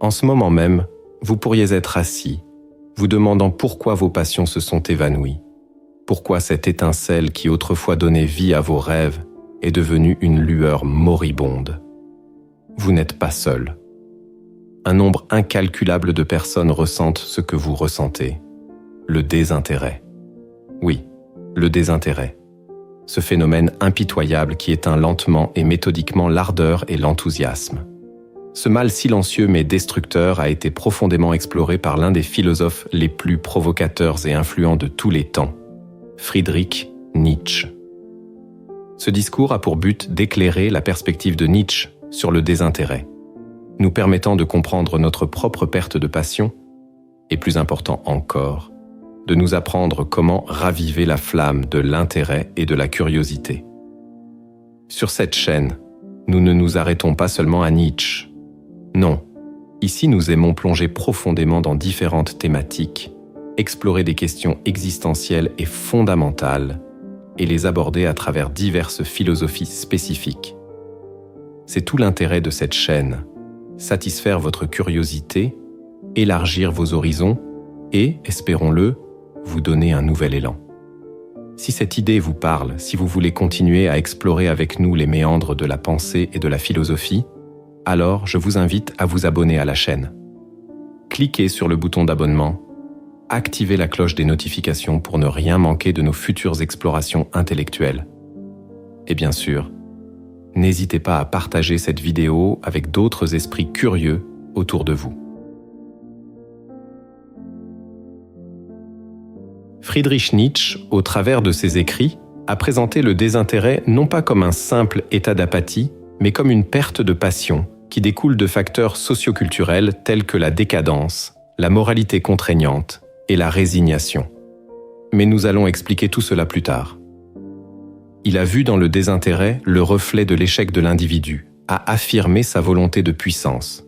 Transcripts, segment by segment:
En ce moment même, vous pourriez être assis, vous demandant pourquoi vos passions se sont évanouies, pourquoi cette étincelle qui autrefois donnait vie à vos rêves est devenue une lueur moribonde. Vous n'êtes pas seul. Un nombre incalculable de personnes ressentent ce que vous ressentez, le désintérêt. Oui, le désintérêt. Ce phénomène impitoyable qui éteint lentement et méthodiquement l'ardeur et l'enthousiasme. Ce mal silencieux mais destructeur a été profondément exploré par l'un des philosophes les plus provocateurs et influents de tous les temps, Friedrich Nietzsche. Ce discours a pour but d'éclairer la perspective de Nietzsche sur le désintérêt, nous permettant de comprendre notre propre perte de passion et, plus important encore, de nous apprendre comment raviver la flamme de l'intérêt et de la curiosité. Sur cette chaîne, nous ne nous arrêtons pas seulement à Nietzsche. Non, ici nous aimons plonger profondément dans différentes thématiques, explorer des questions existentielles et fondamentales, et les aborder à travers diverses philosophies spécifiques. C'est tout l'intérêt de cette chaîne, satisfaire votre curiosité, élargir vos horizons et, espérons-le, vous donner un nouvel élan. Si cette idée vous parle, si vous voulez continuer à explorer avec nous les méandres de la pensée et de la philosophie, alors je vous invite à vous abonner à la chaîne. Cliquez sur le bouton d'abonnement, activez la cloche des notifications pour ne rien manquer de nos futures explorations intellectuelles. Et bien sûr, n'hésitez pas à partager cette vidéo avec d'autres esprits curieux autour de vous. Friedrich Nietzsche, au travers de ses écrits, a présenté le désintérêt non pas comme un simple état d'apathie, mais comme une perte de passion qui découle de facteurs socioculturels tels que la décadence, la moralité contraignante et la résignation. Mais nous allons expliquer tout cela plus tard. Il a vu dans le désintérêt le reflet de l'échec de l'individu, a affirmé sa volonté de puissance,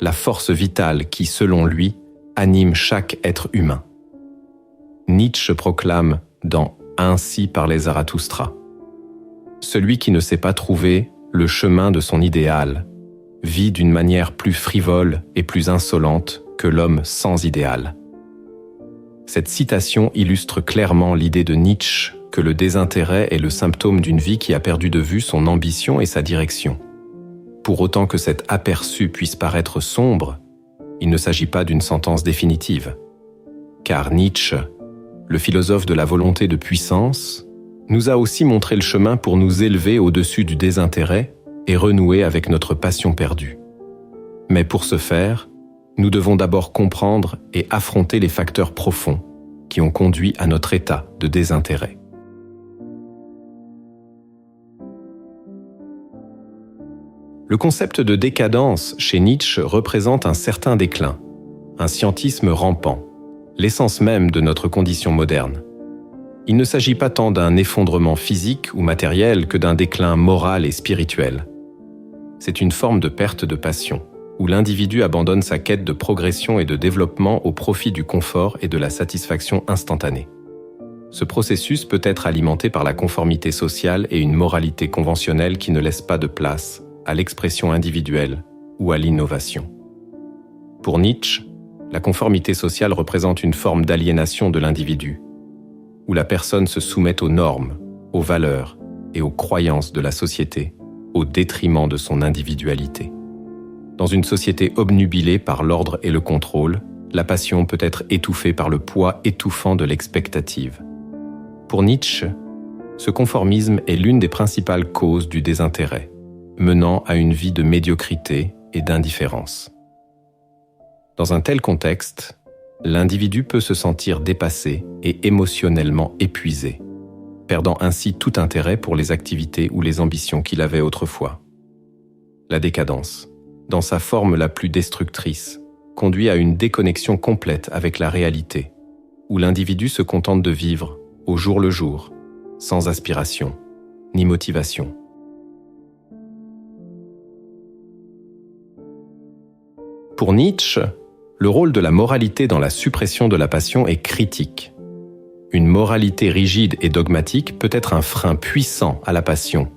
la force vitale qui, selon lui, anime chaque être humain. Nietzsche proclame dans « Ainsi parlait Zarathustra ». Celui qui ne sait pas trouver le chemin de son idéal vit d'une manière plus frivole et plus insolente que l'homme sans idéal. Cette citation illustre clairement l'idée de Nietzsche que le désintérêt est le symptôme d'une vie qui a perdu de vue son ambition et sa direction. Pour autant que cet aperçu puisse paraître sombre, il ne s'agit pas d'une sentence définitive. Car Nietzsche, le philosophe de la volonté de puissance, nous a aussi montré le chemin pour nous élever au-dessus du désintérêt et renouer avec notre passion perdue. Mais pour ce faire, nous devons d'abord comprendre et affronter les facteurs profonds qui ont conduit à notre état de désintérêt. Le concept de décadence chez Nietzsche représente un certain déclin, un scientisme rampant, l'essence même de notre condition moderne. Il ne s'agit pas tant d'un effondrement physique ou matériel que d'un déclin moral et spirituel. C'est une forme de perte de passion, où l'individu abandonne sa quête de progression et de développement au profit du confort et de la satisfaction instantanée. Ce processus peut être alimenté par la conformité sociale et une moralité conventionnelle qui ne laisse pas de place à l'expression individuelle ou à l'innovation. Pour Nietzsche, la conformité sociale représente une forme d'aliénation de l'individu, où la personne se soumet aux normes, aux valeurs et aux croyances de la société, au détriment de son individualité. Dans une société obnubilée par l'ordre et le contrôle, la passion peut être étouffée par le poids étouffant de l'expectative. Pour Nietzsche, ce conformisme est l'une des principales causes du désintérêt, menant à une vie de médiocrité et d'indifférence. Dans un tel contexte, l'individu peut se sentir dépassé et émotionnellement épuisé, perdant ainsi tout intérêt pour les activités ou les ambitions qu'il avait autrefois. La décadence, dans sa forme la plus destructrice, conduit à une déconnexion complète avec la réalité, où l'individu se contente de vivre au jour le jour, sans aspiration ni motivation. Pour Nietzsche, le rôle de la moralité dans la suppression de la passion est critique. Une moralité rigide et dogmatique peut être un frein puissant à la passion,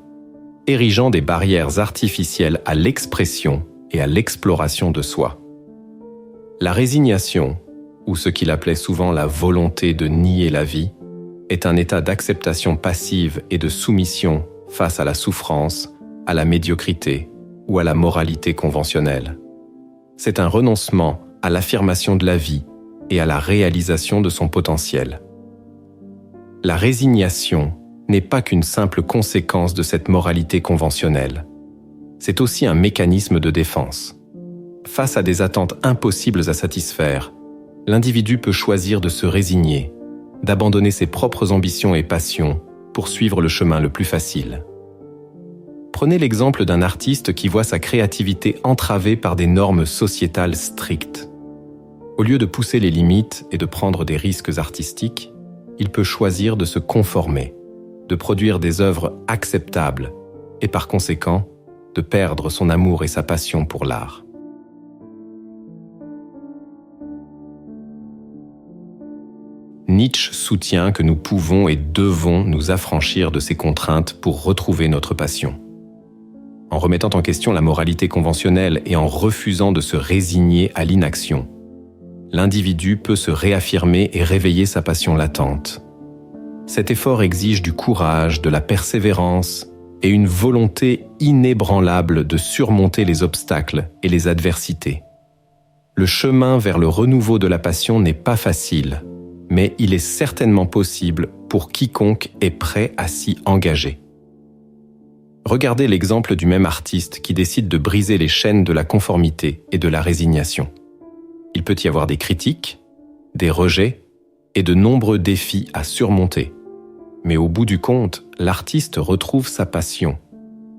érigeant des barrières artificielles à l'expression et à l'exploration de soi. La résignation, ou ce qu'il appelait souvent la volonté de nier la vie, est un état d'acceptation passive et de soumission face à la souffrance, à la médiocrité ou à la moralité conventionnelle. C'est un renoncement à l'affirmation de la vie et à la réalisation de son potentiel. La résignation n'est pas qu'une simple conséquence de cette moralité conventionnelle. C'est aussi un mécanisme de défense. Face à des attentes impossibles à satisfaire, l'individu peut choisir de se résigner, d'abandonner ses propres ambitions et passions pour suivre le chemin le plus facile. Prenez l'exemple d'un artiste qui voit sa créativité entravée par des normes sociétales strictes. Au lieu de pousser les limites et de prendre des risques artistiques, il peut choisir de se conformer, de produire des œuvres acceptables et par conséquent, de perdre son amour et sa passion pour l'art. Nietzsche soutient que nous pouvons et devons nous affranchir de ces contraintes pour retrouver notre passion. En remettant en question la moralité conventionnelle et en refusant de se résigner à l'inaction, l'individu peut se réaffirmer et réveiller sa passion latente. Cet effort exige du courage, de la persévérance et une volonté inébranlable de surmonter les obstacles et les adversités. Le chemin vers le renouveau de la passion n'est pas facile, mais il est certainement possible pour quiconque est prêt à s'y engager. Regardez l'exemple du même artiste qui décide de briser les chaînes de la conformité et de la résignation. Il peut y avoir des critiques, des rejets et de nombreux défis à surmonter. Mais au bout du compte, l'artiste retrouve sa passion,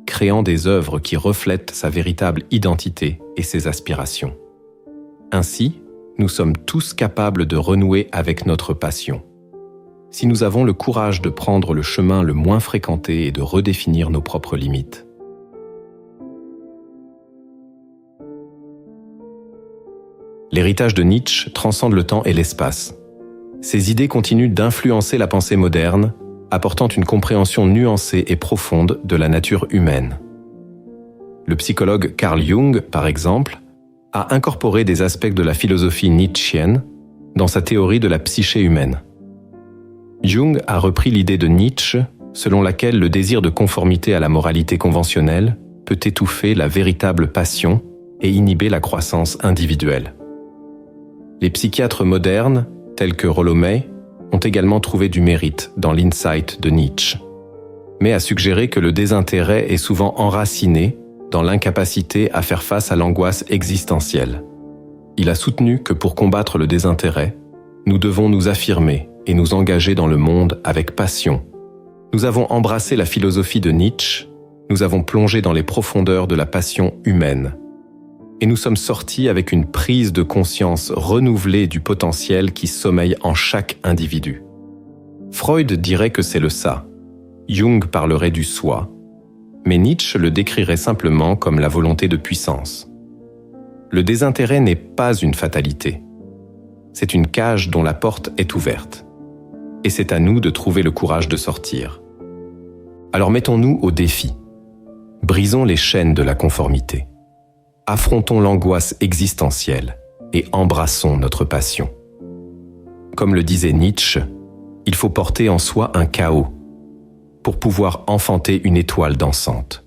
créant des œuvres qui reflètent sa véritable identité et ses aspirations. Ainsi, nous sommes tous capables de renouer avec notre passion. Si nous avons le courage de prendre le chemin le moins fréquenté et de redéfinir nos propres limites. L'héritage de Nietzsche transcende le temps et l'espace. Ses idées continuent d'influencer la pensée moderne, apportant une compréhension nuancée et profonde de la nature humaine. Le psychologue Carl Jung, par exemple, a incorporé des aspects de la philosophie nietzschienne dans sa théorie de la psyché humaine. Jung a repris l'idée de Nietzsche selon laquelle le désir de conformité à la moralité conventionnelle peut étouffer la véritable passion et inhiber la croissance individuelle. Les psychiatres modernes, tels que Rollo May, ont également trouvé du mérite dans l'insight de Nietzsche, mais a suggéré que le désintérêt est souvent enraciné dans l'incapacité à faire face à l'angoisse existentielle. Il a soutenu que pour combattre le désintérêt, nous devons nous affirmer et nous engager dans le monde avec passion. Nous avons embrassé la philosophie de Nietzsche, nous avons plongé dans les profondeurs de la passion humaine. Et nous sommes sortis avec une prise de conscience renouvelée du potentiel qui sommeille en chaque individu. Freud dirait que c'est le ça, Jung parlerait du soi, mais Nietzsche le décrirait simplement comme la volonté de puissance. Le désintérêt n'est pas une fatalité. C'est une cage dont la porte est ouverte. Et c'est à nous de trouver le courage de sortir. Alors mettons-nous au défi. Brisons les chaînes de la conformité. Affrontons l'angoisse existentielle et embrassons notre passion. Comme le disait Nietzsche, il faut porter en soi un chaos pour pouvoir enfanter une étoile dansante.